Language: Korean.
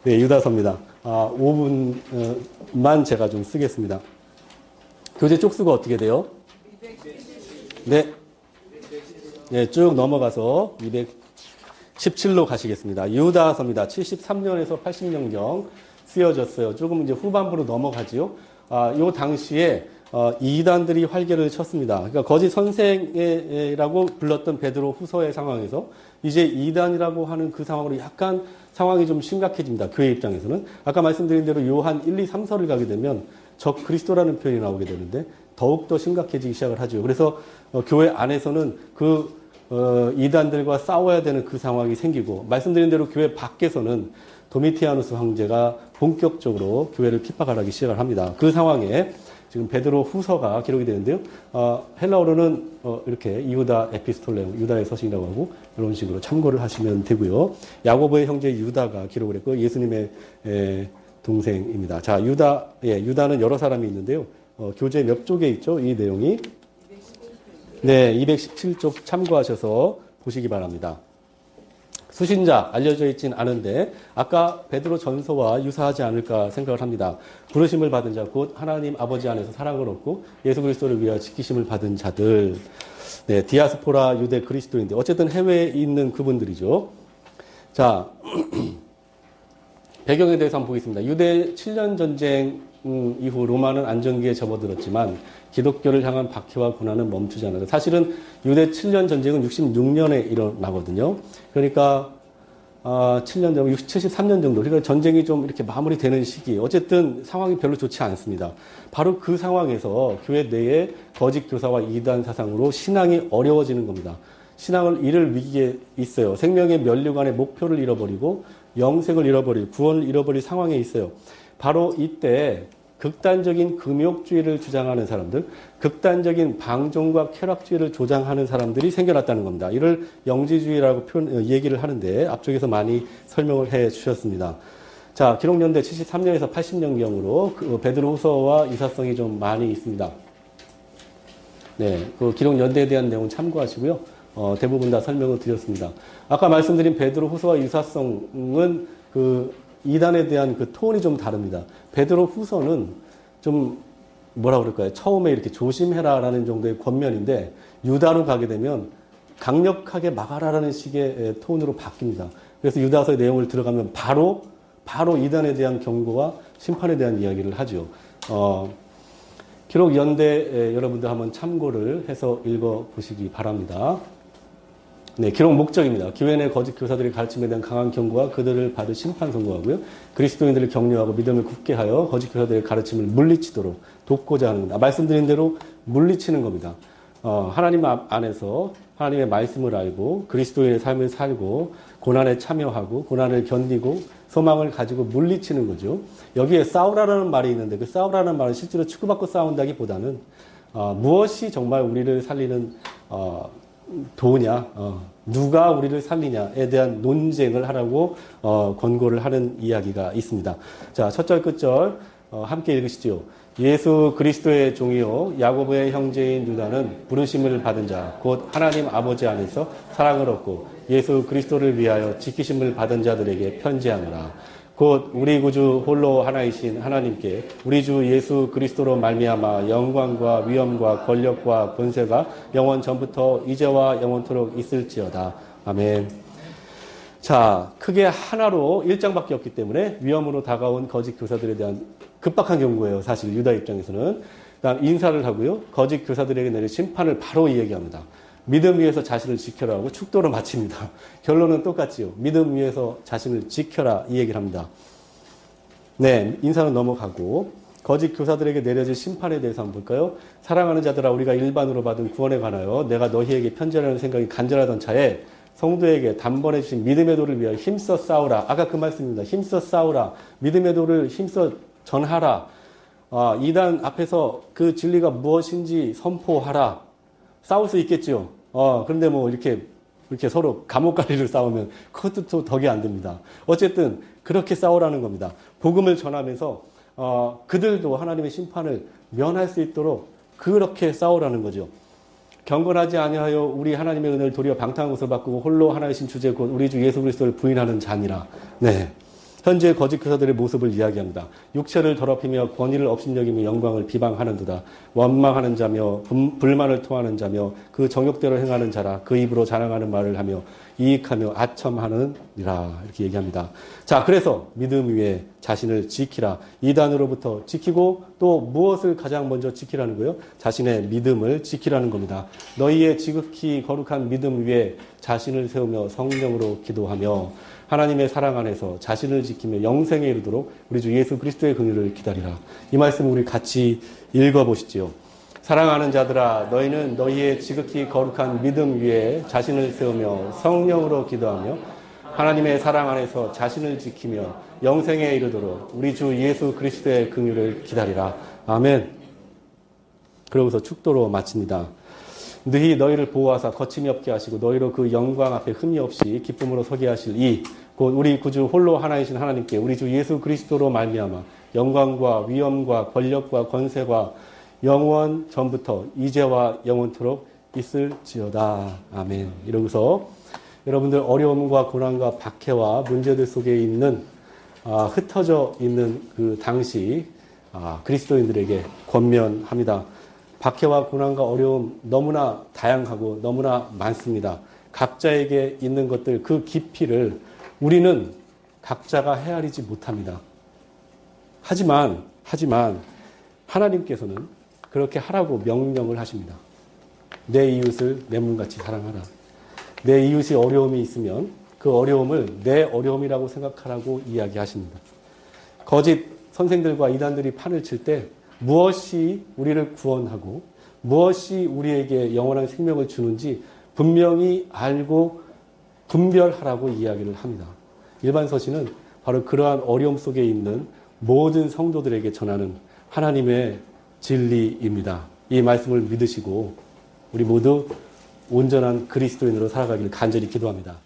네, 유다서입니다. 5분만 제가 좀 쓰겠습니다. 교재 쪽수가 어떻게 돼요? 네. 네, 쭉 넘어가서 217로 가시겠습니다. 유다서입니다. 73년에서 80년경 쓰여졌어요. 조금 이제 후반부로 넘어가지요. 요 당시에 이단들이 활개를 쳤습니다. 그러니까 거짓 선생이라고 불렀던 베드로 후서의 상황에서 이제 이단이라고 하는 그 상황으로 약간 상황이 좀 심각해집니다. 교회 입장에서는. 아까 말씀드린 대로 요한 1, 2, 3서를 가게 되면 적 그리스도라는 표현이 나오게 되는데 더욱더 심각해지기 시작을 하죠. 그래서 교회 안에서는 이단들과 싸워야 되는 그 상황이 생기고, 말씀드린 대로 교회 밖에서는 도미티아누스 황제가 본격적으로 교회를 핍박하기 시작을 합니다. 그 상황에 지금 베드로 후서가 기록이 되는데요. 헬라어로는 이렇게 이후다 에피스톨레움, 유다의 서신이라고 하고 이런 식으로 참고를 하시면 되고요. 야고보의 형제 유다가 기록을 했고 예수님의 동생입니다. 자, 유다는 여러 사람이 있는데요. 교재 몇 쪽에 있죠? 이 내용이? 네, 217쪽 참고하셔서 보시기 바랍니다. 수신자 알려져 있진 않은데 아까 베드로 전서와 유사하지 않을까 생각을 합니다. 부르심을 받은 자, 곧 하나님 아버지 안에서 사랑을 얻고 예수 그리스도를 위하여 지키심을 받은 자들. 네, 디아스포라 유대 그리스도인데 어쨌든 해외에 있는 그분들이죠. 자, 배경에 대해서 한번 보겠습니다. 유대 7년 전쟁 이후 로마는 안정기에 접어들었지만 기독교를 향한 박해와 고난은 멈추지 않아요. 사실은 유대 7년 전쟁은 66년에 일어나거든요. 그러니까 7년 정도, 73년 정도. 그러니까 전쟁이 좀 이렇게 마무리되는 시기. 어쨌든 상황이 별로 좋지 않습니다. 바로 그 상황에서 교회 내에 거짓 교사와 이단 사상으로 신앙이 어려워지는 겁니다. 신앙을 잃을 위기에 있어요. 생명의 면류관의 목표를 잃어버리고 영생을 잃어버리고 구원을 잃어버릴 상황에 있어요. 바로 이때 극단적인 금욕주의를 주장하는 사람들, 극단적인 방종과 쾌락주의를 조장하는 사람들이 생겨났다는 겁니다. 이를 영지주의라고 얘기를 하는데 앞쪽에서 많이 설명을 해 주셨습니다. 자, 기록연대 73년에서 80년경으로 베드로 후서와 유사성이 좀 많이 있습니다. 네, 그 기록연대에 대한 내용은 참고하시고요. 대부분 다 설명을 드렸습니다. 아까 말씀드린 베드로 후서와 유사성은 이단에 대한 그 톤이 좀 다릅니다. 베드로 후서는 좀 뭐라 그럴까요? 처음에 이렇게 조심해라라는 정도의 권면인데 유다로 가게 되면 강력하게 막아라라는 식의 톤으로 바뀝니다. 그래서 유다서의 내용을 들어가면 바로 이단에 대한 경고와 심판에 대한 이야기를 하죠. 기록 연대 여러분들 한번 참고를 해서 읽어보시기 바랍니다. 네, 기록 목적입니다. 교회 내 거짓 교사들의 가르침에 대한 강한 경고와 그들을 받을 심판 선고하고요. 그리스도인들을 격려하고 믿음을 굳게 하여 거짓 교사들의 가르침을 물리치도록 돕고자 하는 겁니다. 말씀드린 대로 물리치는 겁니다. 하나님 안에서 하나님의 말씀을 알고 그리스도인의 삶을 살고 고난에 참여하고 고난을 견디고 소망을 가지고 물리치는 거죠. 여기에 싸우라라는 말이 있는데 그 싸우라는 말은 실제로 치고받고 싸운다기보다는 무엇이 정말 우리를 살리는 도냐, 누가 우리를 살리냐에 대한 논쟁을 하라고 권고를 하는 이야기가 있습니다. 자, 첫 절 끝절 함께 읽으시죠. 예수 그리스도의 종이요 야고보의 형제인 유다는 부르심을 받은 자, 곧 하나님 아버지 안에서 사랑을 얻고 예수 그리스도를 위하여 지키심을 받은 자들에게 편지하노라. 곧 우리 구주 홀로 하나이신 하나님께 우리 주 예수 그리스도로 말미암아 영광과 위엄과 권력과 권세가 영원 전부터 이제와 영원토록 있을지어다. 아멘. 자, 크게 하나로 1장밖에 없기 때문에 위엄으로 다가온 거짓 교사들에 대한 급박한 경고예요. 사실 유다 입장에서는. 그다음 인사를 하고요. 거짓 교사들에게 내릴 심판을 바로 이야기합니다. 믿음 위에서 자신을 지켜라 하고 축도로 마칩니다. 결론은 똑같지요. 믿음 위에서 자신을 지켜라 이 얘기를 합니다. 네, 인사는 넘어가고 거짓 교사들에게 내려질 심판에 대해서 한번 볼까요? 사랑하는 자들아 우리가 일반으로 받은 구원에 관하여 내가 너희에게 편지하라는 생각이 간절하던 차에 성도에게 단번에 주신 믿음의 도를 위하여 힘써 싸우라. 아까 그 말씀입니다. 힘써 싸우라. 믿음의 도를 힘써 전하라. 이단 앞에서 그 진리가 무엇인지 선포하라. 싸울 수 있겠죠. 그런데 뭐 이렇게 서로 감옥가리를 싸우면 그것도 또 덕이 안 됩니다. 어쨌든 그렇게 싸우라는 겁니다. 복음을 전하면서 그들도 하나님의 심판을 면할 수 있도록 그렇게 싸우라는 거죠. 경건하지 아니하여 우리 하나님의 은혜를 도리어 방탕한 것을 바꾸고 홀로 하나이신 주제 곧 우리 주 예수 그리스도를 부인하는 자니라. 네. 현재 거짓 교사들의 모습을 이야기합니다. 육체를 더럽히며 권위를 업신여기며 영광을 비방하는도다. 원망하는 자며 불만을 토하는 자며 그 정욕대로 행하는 자라. 그 입으로 자랑하는 말을 하며 이익하며 아첨하느니라. 이렇게 얘기합니다. 자, 그래서 믿음 위에 자신을 지키라. 이단으로부터 지키고 또 무엇을 가장 먼저 지키라는 거예요? 자신의 믿음을 지키라는 겁니다. 너희의 지극히 거룩한 믿음 위에 자신을 세우며 성령으로 기도하며 하나님의 사랑 안에서 자신을 지키며 영생에 이르도록 우리 주 예수 그리스도의 긍휼을 기다리라. 이 말씀을 우리 같이 읽어보시지요. 사랑하는 자들아, 너희는 너희의 지극히 거룩한 믿음 위에 자신을 세우며 성령으로 기도하며 하나님의 사랑 안에서 자신을 지키며 영생에 이르도록 우리 주 예수 그리스도의 긍휼을 기다리라. 아멘. 그러고서 축도로 마칩니다. 너희 너희를 보호하사 거침이 없게 하시고 너희로 그 영광 앞에 흠이 없이 기쁨으로 서게 하실 이 곧 우리 구주 홀로 하나이신 하나님께 우리 주 예수 그리스도로 말미암아 영광과 위엄과 권력과 권세가 영원 전부터 이제와 영원토록 있을지어다. 아멘. 이러고서 여러분들 어려움과 고난과 박해와 문제들 속에 있는 흩어져 있는 그 당시 그리스도인들에게 권면합니다. 박해와 고난과 어려움 너무나 다양하고 너무나 많습니다. 각자에게 있는 것들 그 깊이를 우리는 각자가 헤아리지 못합니다. 하지만 하나님께서는 그렇게 하라고 명령을 하십니다. 내 이웃을 내 몸같이 사랑하라. 내 이웃이 어려움이 있으면 그 어려움을 내 어려움이라고 생각하라고 이야기하십니다. 거짓 선생들과 이단들이 판을 칠 때 무엇이 우리를 구원하고 무엇이 우리에게 영원한 생명을 주는지 분명히 알고 분별하라고 이야기를 합니다. 일반 서신은 바로 그러한 어려움 속에 있는 모든 성도들에게 전하는 하나님의 진리입니다. 이 말씀을 믿으시고 우리 모두 온전한 그리스도인으로 살아가기를 간절히 기도합니다.